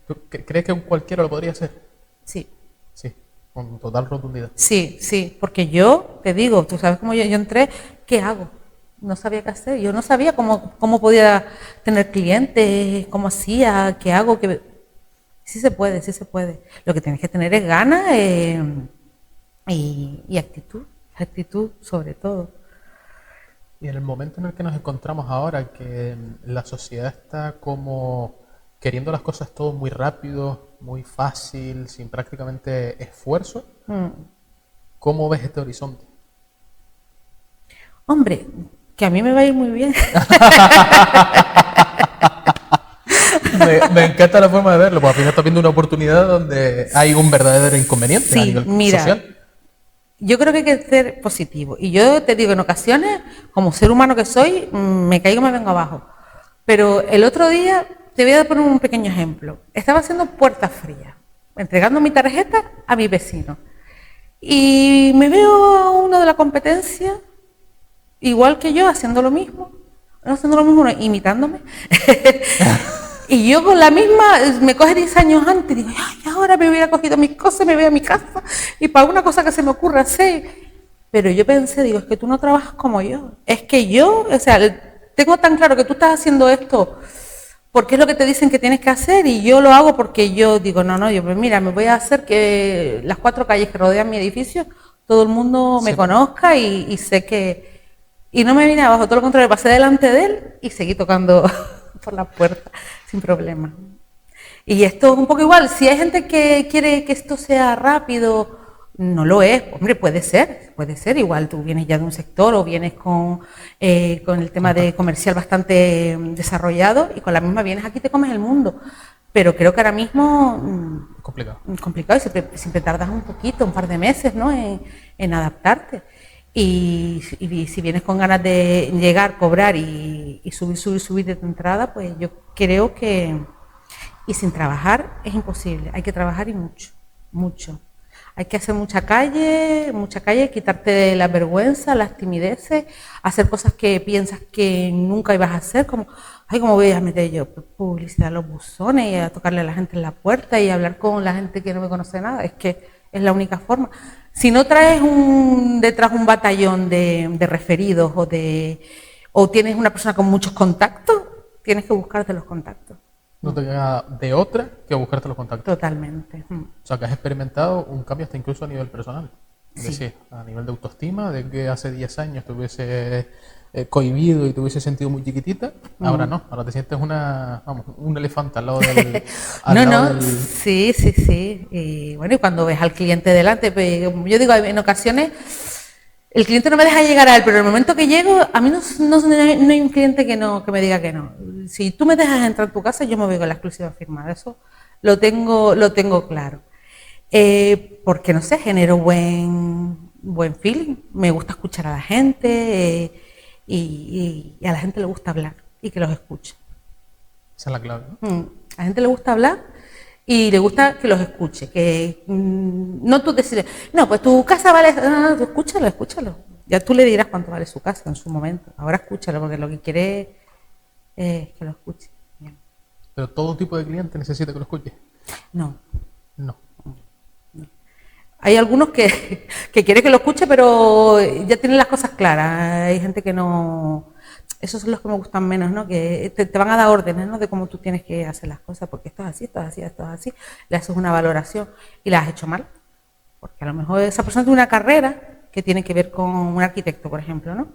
¿Tú crees que cualquiera lo podría hacer? Sí. Sí, con total rotundidad. Sí, porque yo, te digo, tú sabes cómo yo entré, ¿qué hago? No sabía qué hacer, yo no sabía cómo podía tener clientes, cómo hacía, qué hago, sí se puede. Lo que tienes que tener es ganas y actitud sobre todo. Y en el momento en el que nos encontramos ahora, que la sociedad está como queriendo las cosas todo muy rápido, muy fácil, sin prácticamente esfuerzo, ¿cómo ves este horizonte? Hombre, que a mí me va a ir muy bien. Me encanta la forma de verlo, porque al final estás viendo una oportunidad donde hay un verdadero inconveniente a nivel social. Yo creo que hay que ser positivo. Y yo te digo, en ocasiones, como ser humano que soy, me caigo, me vengo abajo. Pero el otro día, te voy a poner un pequeño ejemplo. Estaba haciendo puertas frías, entregando mi tarjeta a mi vecino. Y me veo a uno de la competencia, igual que yo, haciendo lo mismo, imitándome. Y yo con la misma, me coge 10 años antes, y digo, ay, ahora me hubiera cogido mis cosas, me voy a mi casa, y para una cosa que se me ocurra hacer. Pero yo pensé, digo, es que tú no trabajas como yo. Es que yo, o sea, tengo tan claro que tú estás haciendo esto porque es lo que te dicen que tienes que hacer, y yo lo hago porque yo digo, yo, pues mira, me voy a hacer que las 4 calles que rodean mi edificio, todo el mundo me conozca y sé que... Y no me vine abajo, todo lo contrario, pasé delante de él y seguí tocando por la puerta, sin problema. Y esto es un poco igual, si hay gente que quiere que esto sea rápido, no lo es. Hombre, puede ser, igual tú vienes ya de un sector o vienes con el tema de comercial bastante desarrollado y con la misma vienes aquí y te comes el mundo. Pero creo que ahora mismo complicado y siempre tardas un poquito, un par de meses, ¿no? en adaptarte. Y si vienes con ganas de llegar, cobrar y subir de tu entrada, pues yo creo que... Y sin trabajar es imposible, hay que trabajar y mucho. Hay que hacer mucha calle, quitarte la vergüenza, las timideces, hacer cosas que piensas que nunca ibas a hacer, como, ay, ¿cómo voy a meter yo publicidad a los buzones y a tocarle a la gente en la puerta y a hablar con la gente que no me conoce nada? Es que es la única forma. Si no traes detrás un batallón de referidos o tienes una persona con muchos contactos, tienes que buscarte los contactos. No te queda de otra que buscarte los contactos. Totalmente. O sea, que has experimentado un cambio hasta incluso a nivel personal. Es decir, a nivel de autoestima, de que hace 10 años te hubiese cohibido y te hubiese sentido muy chiquitita, ahora no, ahora te sientes un elefante al lado del... Sí. Y bueno, y cuando ves al cliente delante, pues, yo digo, en ocasiones... El cliente no me deja llegar a él, pero en el momento que llego, a mí no hay un cliente que me diga que no. Si tú me dejas entrar en tu casa, yo me voy con la exclusiva firmada. Eso lo tengo claro. Porque, no sé, genero buen feeling. Me gusta escuchar a la gente y a la gente le gusta hablar y que los escuche. Esa es la clave, ¿no? A la gente le gusta hablar y le gusta que los escuche, que no tú decides, no, pues tu casa vale, no, tú escúchalo. Ya tú le dirás cuánto vale su casa en su momento. Ahora escúchalo, porque lo que quiere es que lo escuche. Bien. ¿Pero todo tipo de cliente necesita que lo escuche? No. Hay algunos que quieren que lo escuche, pero ya tienen las cosas claras. Hay gente que no... Esos son los que me gustan menos, ¿no? Que te van a dar órdenes, ¿no? De cómo tú tienes que hacer las cosas, porque esto es así, esto es así, esto es así. Le haces una valoración y la has hecho mal. Porque a lo mejor esa persona tiene una carrera que tiene que ver con un arquitecto, por ejemplo, ¿no?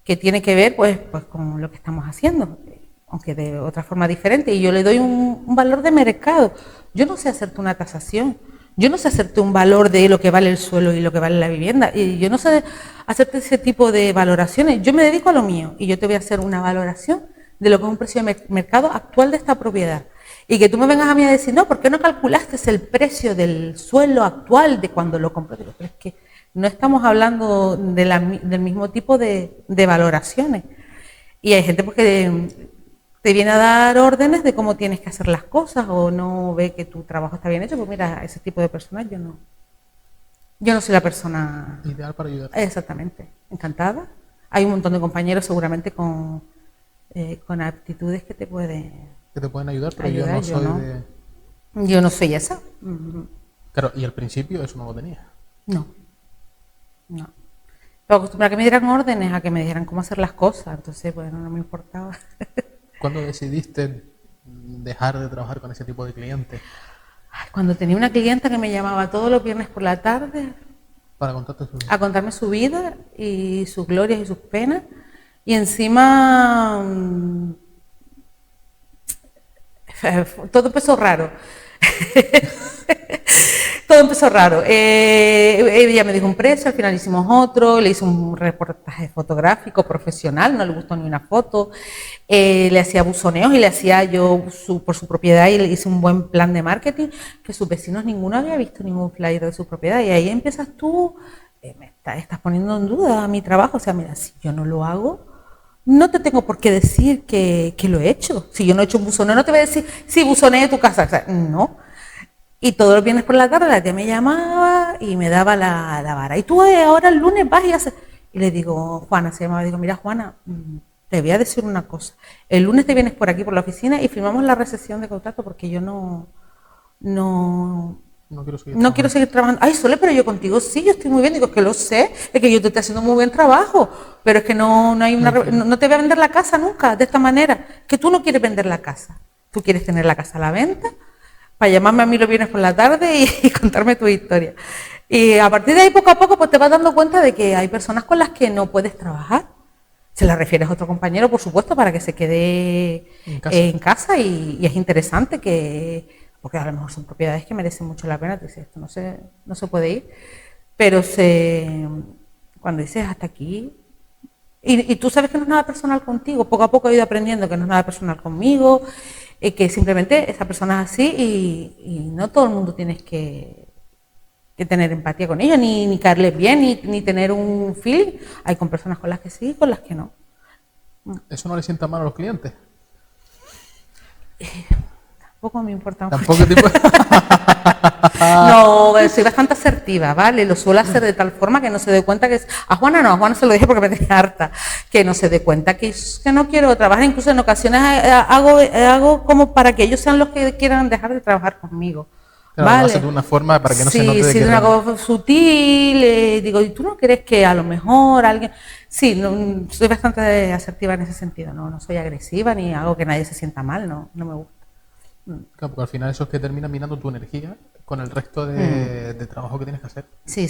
Que tiene que ver, pues con lo que estamos haciendo, aunque de otra forma diferente. Y yo le doy un valor de mercado. Yo no sé hacerte una tasación. Yo no sé hacerte un valor de lo que vale el suelo y lo que vale la vivienda. Y yo no sé hacerte ese tipo de valoraciones. Yo me dedico a lo mío y yo te voy a hacer una valoración de lo que es un precio de mercado actual de esta propiedad. Y que tú me vengas a mí a decir, no, ¿por qué no calculaste el precio del suelo actual de cuando lo compré? Pero es que no estamos hablando del mismo tipo de valoraciones. Y hay gente que te viene a dar órdenes de cómo tienes que hacer las cosas o no ve que tu trabajo está bien hecho, pues mira, ese tipo de personas yo no soy la persona ideal para ayudar. Exactamente, encantada. Hay un montón de compañeros seguramente con aptitudes que te pueden ayudar, pero yo no soy Yo no soy esa. Claro, y al principio eso no lo tenía. No. Pero acostumbrada a que me dieran órdenes, a que me dijeran cómo hacer las cosas, entonces bueno, no me importaba. ¿Cuándo decidiste dejar de trabajar con ese tipo de clientes? Cuando tenía una clienta que me llamaba todos los viernes por la tarde para contarte a contarme su vida y sus glorias y sus penas, y encima todo empezó raro. Todo empezó raro. Ella me dijo un precio, al final hicimos otro, le hice un reportaje fotográfico profesional, no le gustó ni una foto, le hacía buzoneos y le hacía yo por su propiedad y le hice un buen plan de marketing que sus vecinos ninguno había visto ningún flyer de su propiedad y ahí empiezas tú, me estás poniendo en duda mi trabajo, o sea, mira, si yo no lo hago, no te tengo por qué decir que lo he hecho. Si yo no he hecho un buzoneo, no te voy a decir, sí, buzoneé tu casa, o sea, no. Y todos los viernes por la tarde la tía me llamaba y me daba la vara. Y tú ahora el lunes vas y haces... Y le digo, Juana, se llamaba, digo, mira Juana, te voy a decir una cosa. El lunes te vienes por aquí, por la oficina y firmamos la recesión de contrato porque yo no quiero seguir trabajando. Ay, Sole, pero yo contigo sí, yo estoy muy bien. Digo, es que lo sé, es que yo te estoy haciendo muy buen trabajo, pero es que no te voy a vender la casa nunca de esta manera. Que tú no quieres vender la casa, tú quieres tener la casa a la venta para llamarme a mí los viernes por la tarde y contarme tu historia. Y a partir de ahí, poco a poco, pues te vas dando cuenta de que hay personas con las que no puedes trabajar. Se la refieres a otro compañero, por supuesto, para que se quede en casa y es interesante porque a lo mejor son propiedades que merecen mucho la pena. Te dices, esto no se puede ir, pero cuando dices hasta aquí, y tú sabes que no es nada personal contigo, poco a poco he ido aprendiendo que no es nada personal conmigo, que simplemente esa persona es así y no todo el mundo tienes que tener empatía con ellos, ni caerles bien, ni tener un feeling. Hay con personas con las que sí y con las que no. ¿Eso no le sienta mal a los clientes? Tampoco me importa Tampoco mucho. tipo... No, soy bastante asertiva, ¿vale? Lo suelo hacer de tal forma que no se dé cuenta que es... A Juana no, a Juana se lo dije porque me tenía harta. Que no se dé cuenta que no quiero trabajar. Incluso en ocasiones hago como para que ellos sean los que quieran dejar de trabajar conmigo. Claro, ¿vale? lo haces de una forma para que no se note de sí, que de una cosa sutil. Digo, ¿y tú no crees que a lo mejor alguien...? Sí, no, soy bastante asertiva en ese sentido. No soy agresiva ni hago que nadie se sienta mal. No me gusta. Claro, porque al final eso es que termina minando tu energía con el resto de trabajo que tienes que hacer. Sí.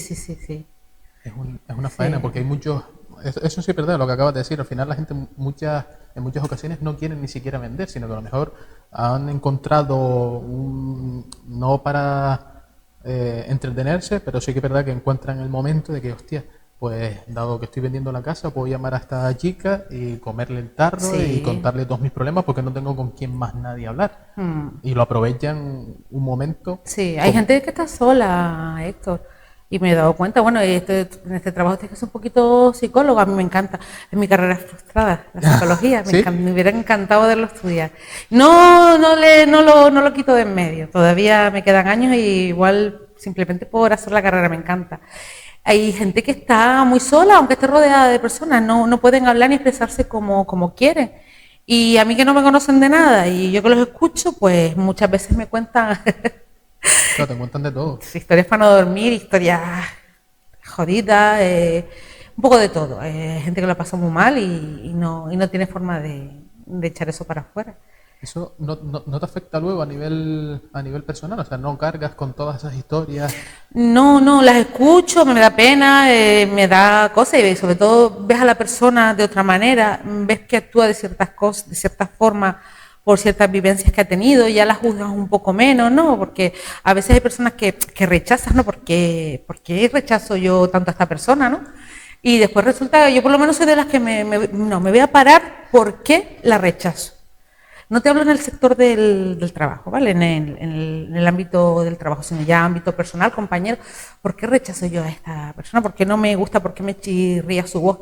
Es una faena, porque hay muchos... Eso sí es verdad, lo que acabas de decir. Al final la gente en muchas ocasiones no quieren ni siquiera vender, sino que a lo mejor han encontrado no para entretenerse, pero sí que es verdad que encuentran el momento de que, hostia, pues dado que estoy vendiendo la casa, puedo llamar a esta chica y comerle el tarro y contarle todos mis problemas porque no tengo con quién más nadie hablar. Y lo aprovechan un momento. Sí, hay gente que está sola, Héctor. Y me he dado cuenta, bueno, en este trabajo tienes que ser un poquito psicólogo, a mí me encanta, es mi carrera frustrada, la psicología, ¿Sí? me hubiera encantado poderlo estudiar. No lo quito de en medio, todavía me quedan años y igual simplemente por hacer la carrera me encanta. Hay gente que está muy sola, aunque esté rodeada de personas, no pueden hablar ni expresarse como quieren. Y a mí que no me conocen de nada y yo que los escucho, pues muchas veces me cuentan... Claro, te cuentan de todo. Historias para no dormir, historias jodidas, un poco de todo. Gente que lo pasa muy mal y no tiene forma de echar eso para afuera. ¿Eso no te afecta luego a nivel personal? O sea, ¿no cargas con todas esas historias? No, las escucho, me da pena, me da cosas y sobre todo ves a la persona de otra manera, ves que actúa de ciertas cosas, de ciertas formas, por ciertas vivencias que ha tenido, ya la juzgas un poco menos, ¿no? Porque a veces hay personas que rechazas, ¿no? ¿Por qué rechazo yo tanto a esta persona, ¿no? Y después resulta, yo por lo menos soy de las que me voy a parar, ¿por qué la rechazo? No te hablo en el sector del trabajo, ¿vale? En el ámbito del trabajo, sino ya ámbito personal, compañero. ¿Por qué rechazo yo a esta persona? ¿Por qué no me gusta? ¿Por qué me chirría su voz?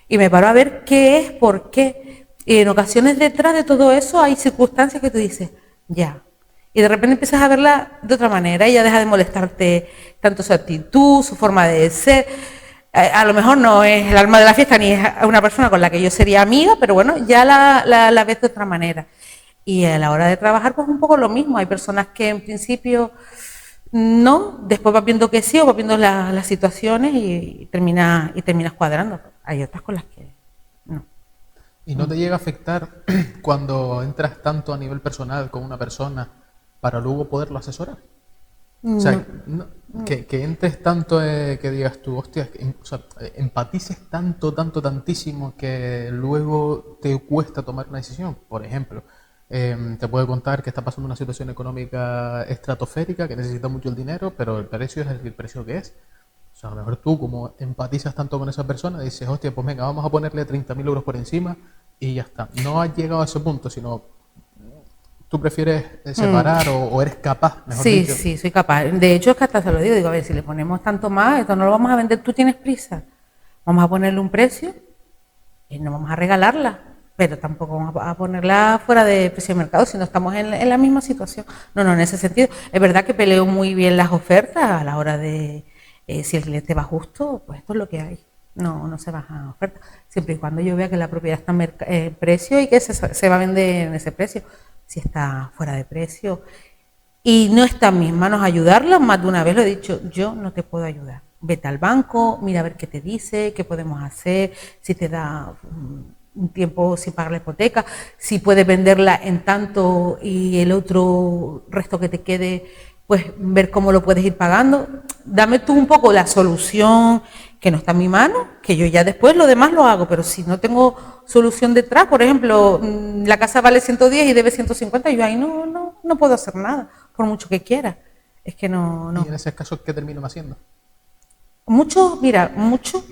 Y me paro a ver qué es, por qué. Y en ocasiones detrás de todo eso hay circunstancias que tú dices, ya. Y de repente empiezas a verla de otra manera y ya deja de molestarte tanto su actitud, su forma de ser. A lo mejor no es el alma de la fiesta ni es una persona con la que yo sería amiga, pero bueno, ya la ves de otra manera. Y a la hora de trabajar, pues un poco lo mismo. Hay personas que en principio no, después vas viendo que sí o vas viendo las situaciones y terminas cuadrando. Hay otras con las que no. ¿Y no te llega a afectar cuando entras tanto a nivel personal con una persona para luego poderlo asesorar? O sea, que entres tanto, que digas tú, hostia, o sea, empatices tantísimo que luego te cuesta tomar una decisión. Por ejemplo, te puedo contar que está pasando una situación económica estratosférica, que necesita mucho el dinero, pero el precio es el precio que es. O sea, a lo mejor tú, como empatizas tanto con esa persona, dices, hostia, pues venga, vamos a ponerle 30.000 euros por encima y ya está. No has llegado a ese punto, sino tú prefieres separar o eres capaz, mejor dicho. Sí, soy capaz. De hecho, es que hasta se lo digo, a ver, si le ponemos tanto más, esto no lo vamos a vender, tú tienes prisa. Vamos a ponerle un precio y no vamos a regalarla, pero tampoco vamos a ponerla fuera de precio de mercado si no estamos en la misma situación. No, en ese sentido. Es verdad que peleo muy bien las ofertas a la hora de... si el cliente va justo, pues esto es lo que hay. No se bajan ofertas. Siempre y cuando yo vea que la propiedad está en precio y que se va a vender en ese precio. Si está fuera de precio y no está en mis manos ayudarla, más de una vez lo he dicho, yo no te puedo ayudar. Vete al banco, mira a ver qué te dice, qué podemos hacer, si te da un tiempo sin pagar la hipoteca, si puedes venderla en tanto y el otro resto que te quede, pues ver cómo lo puedes ir pagando. Dame tú un poco la solución que no está en mi mano, que yo ya después lo demás lo hago, pero si no tengo solución detrás. Por ejemplo, la casa vale 110 y debe 150, y yo ahí no puedo hacer nada, por mucho que quiera. Es que no. ¿Y en ese caso qué termino haciendo? Muchos, mira, muchos.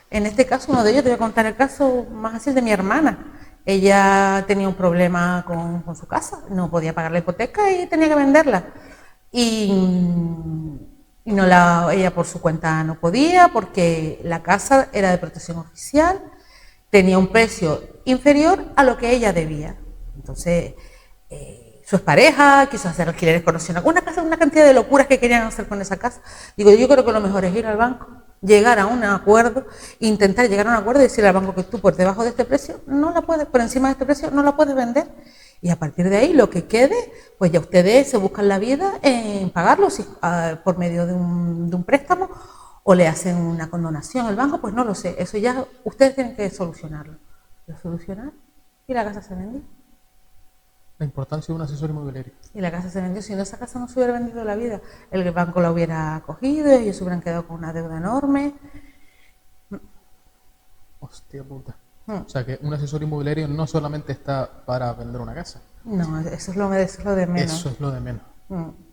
En este caso, uno de ellos, te voy a contar el caso más así de mi hermana. Ella tenía un problema con su casa, no podía pagar la hipoteca y tenía que venderla. Y ella por su cuenta no podía, porque la casa era de protección oficial, tenía un precio inferior a lo que ella debía. Entonces, su expareja quiso hacer alquileres con una casa, una cantidad de locuras que querían hacer con esa casa. Digo, yo creo que lo mejor es ir al banco, llegar a un acuerdo, intentar llegar a un acuerdo y decirle al banco que tú por debajo de este precio no la puedes, por encima de este precio no la puedes vender. Y a partir de ahí, lo que quede, pues ya ustedes se buscan la vida en pagarlo por medio de un préstamo, o le hacen una condonación al banco, pues no lo sé. Eso ya ustedes tienen que solucionarlo. Lo solucionaron y la casa se vendió. La importancia de un asesor inmobiliario. Y la casa se vendió. Si no, esa casa no se hubiera vendido la vida. El banco la hubiera cogido, ellos se hubieran quedado con una deuda enorme. Hostia puta. O sea que un asesor inmobiliario no solamente está para vender una casa. No, eso es lo de menos. Eso es lo de menos.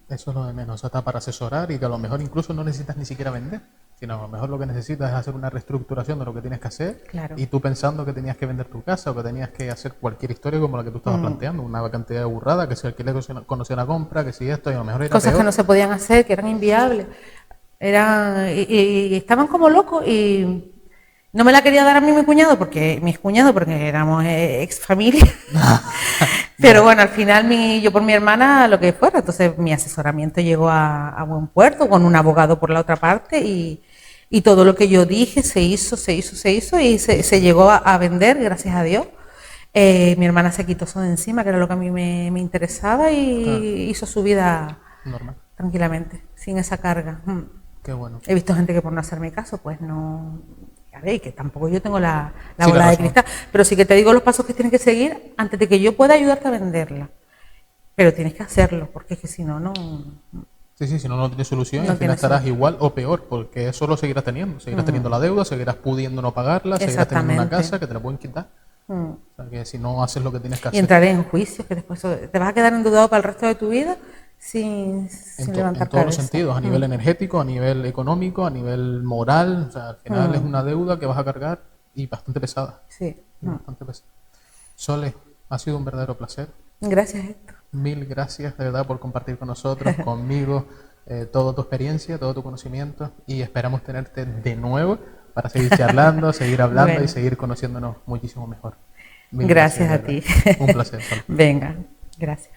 Eso es lo de menos. O sea, está para asesorar, y que a lo mejor incluso no necesitas ni siquiera vender, sino a lo mejor lo que necesitas es hacer una reestructuración de lo que tienes que hacer. Claro. Y tú pensando que tenías que vender tu casa o que tenías que hacer cualquier historia como la que tú estabas planteando, una cantidad de burrada, que si alquiler conocía la compra, que si esto, y a lo mejor era cosas peor. que no se podían hacer, que eran inviables. Y estaban como locos, y no me la quería dar a mí mis cuñados, porque éramos ex familia. Pero bueno, al final yo por mi hermana lo que fuera. Entonces mi asesoramiento llegó a buen puerto, con un abogado por la otra parte, y todo lo que yo dije se hizo y se llegó a vender, gracias a Dios. Mi hermana se quitó eso de encima, que era lo que a mí me interesaba, y hizo su vida normal, tranquilamente, sin esa carga. Qué bueno. He visto gente que por no hacerme caso, pues no... Y que tampoco yo tengo la bola de cristal, pero sí que te digo los pasos que tienes que seguir antes de que yo pueda ayudarte a venderla. Pero tienes que hacerlo, porque es que si no, no... Sí, si no tienes solución, y al final estarás igual o peor, porque eso lo seguirás teniendo. Seguirás teniendo la deuda, seguirás pudiendo no pagarla, seguirás teniendo una casa que te la pueden quitar. O sea, que si no haces lo que tienes que hacer. Y entraré en juicios, que después te vas a quedar endeudado para el resto de tu vida sin levantar cabeza. En todos los sentidos, a nivel energético, a nivel económico, a nivel moral. O sea, al final es una deuda que vas a cargar, y bastante pesada. Sí. Bastante pesada. Sole, ha sido un verdadero placer. Gracias, Héctor. Mil gracias de verdad por compartir con nosotros, conmigo, toda tu experiencia, todo tu conocimiento, y esperamos tenerte de nuevo para seguir charlando, seguir hablando y seguir conociénociéndonos muchísimo mejor. Gracias a ti. Un placer. Venga, gracias.